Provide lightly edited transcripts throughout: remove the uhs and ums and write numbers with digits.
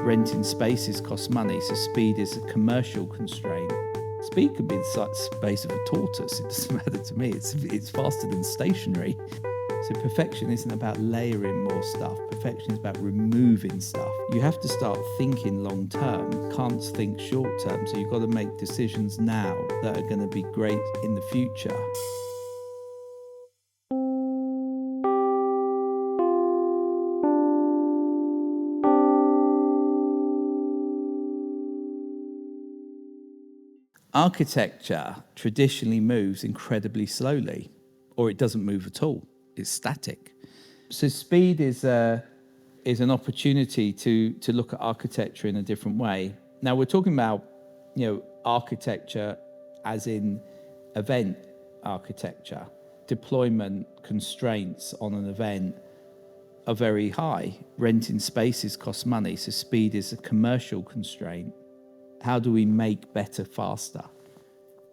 Renting spaces costs money, so speed is a commercial constraint. Speed could be the space of a tortoise. It doesn't matter to me. It's faster than stationary. So perfection isn't about layering more stuff. Perfection is about removing stuff. You have to start thinking long term. Can't think short term. So you've got to make decisions now that are going to be great in the future. Architecture traditionally moves incredibly slowly, or it doesn't move at all. It's static. So speed is an opportunity to look at architecture in a different way. Now we're talking about, architecture as in event architecture. Deployment constraints on an event are very high. Renting spaces costs money, so speed is a commercial constraint. How do we make better faster?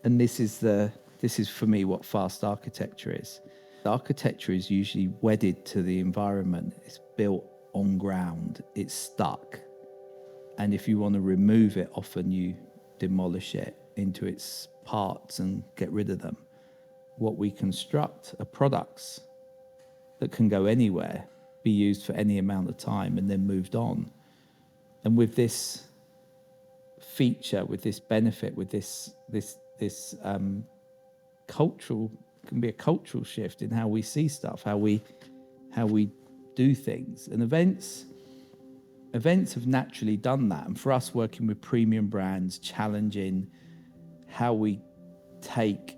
And this is for me what fast architecture is. Architecture is usually wedded to the environment. It's built on ground. It's stuck. And if you want to remove it, often you demolish it into its parts and get rid of them. What we construct are products that can go anywhere, be used for any amount of time, and then moved on. And with this feature, with this benefit, with this cultural, can be a cultural shift in how we see stuff, how we do things. And events have naturally done that. And for us, working with premium brands, challenging how we take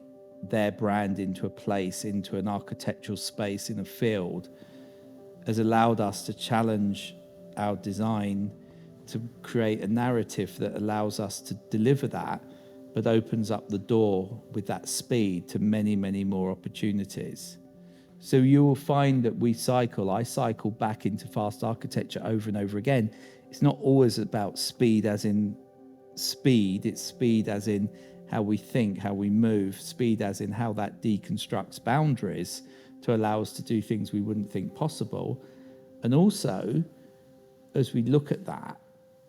their brand into a place, into an architectural space in a field, has allowed us to challenge our design to create a narrative that allows us to deliver that, but opens up the door with that speed to many, many more opportunities. So you will find that I cycle back into fast architecture over and over again. It's not always about speed as in speed, it's speed as in how we think, how we move, speed as in how that deconstructs boundaries to allow us to do things we wouldn't think possible. And also, as we look at that,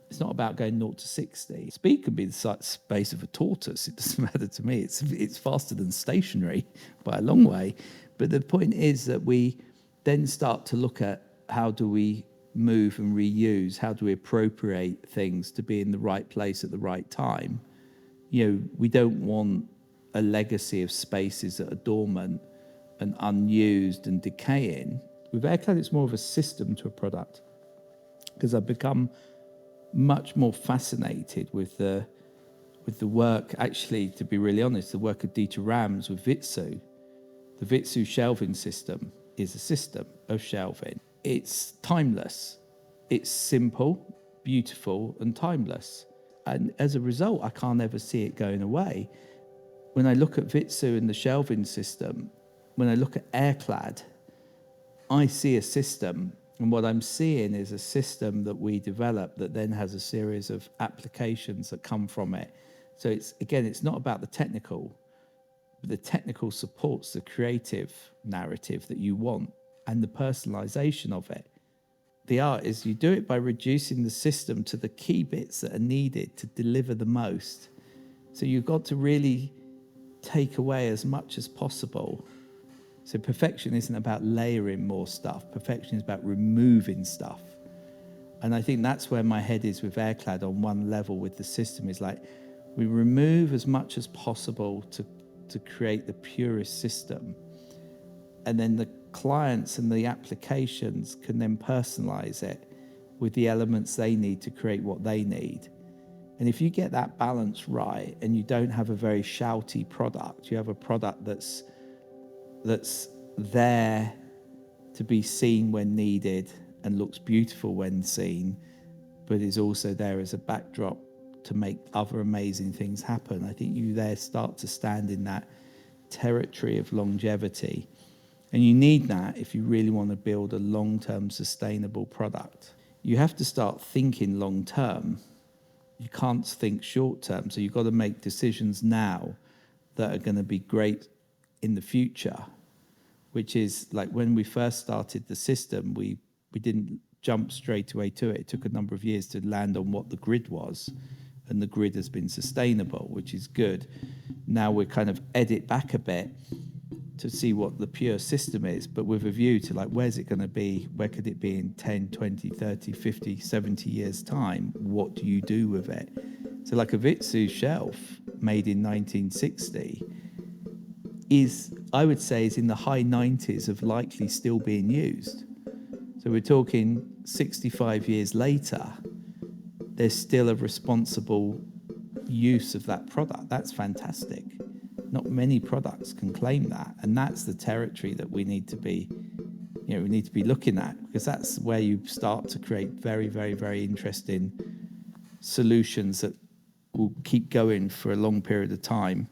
it's not about going 0 to 60. Speed could be the space of a tortoise. It doesn't matter to me. It's faster than stationary by a long way. But the point is that we then start to look at how do we move and reuse, how do we appropriate things to be in the right place at the right time. We don't want a legacy of spaces that are dormant and unused and decaying. With Airclad, it's more of a system to a product, because I've become much more fascinated with the work, actually, to be really honest, the work of Dieter Rams with Vitsu. The Vitsu shelving system is a system of shelving. It's timeless. It's simple, beautiful, and timeless. And as a result, I can't ever see it going away. When I look at Vitsu and the shelving system, when I look at Airclad, I see a system. And what I'm seeing is a system that we develop that then has a series of applications that come from it. So it's not about the technical, but the technical supports the creative narrative that you want and the personalization of it. The art is you do it by reducing the system to the key bits that are needed to deliver the most. So you've got to really take away as much as possible. So perfection isn't about layering more stuff. Perfection is about removing stuff. And I think that's where my head is with Airclad on one level with the system, is like we remove as much as possible to create the purest system. And then the clients and the applications can then personalize it with the elements they need to create what they need. And if you get that balance right and you don't have a very shouty product, you have a product that's there to be seen when needed and looks beautiful when seen, but is also there as a backdrop to make other amazing things happen. I think you there start to stand in that territory of longevity. And you need that if you really want to build a long-term sustainable product. You have to start thinking long-term. You can't think short-term. So you've got to make decisions now that are going to be great in the future, which is like when we first started the system, we didn't jump straight away to it. It took a number of years to land on what the grid was, and the grid has been sustainable, which is good. Now we're kind of edit back a bit to see what the pure system is, but with a view to like, where's it going to be? Where could it be in 10, 20, 30, 50, 70 years time? What do you do with it? So like a Vitsu shelf made in 1960 is, I would say, is in the high 90s of likely still being used. So we're talking 65 years later, there's still a responsible use of that product. That's fantastic. Not many products can claim that, and that's the territory that we need to be, we need to be looking at, because that's where you start to create very, very, very interesting solutions that will keep going for a long period of time,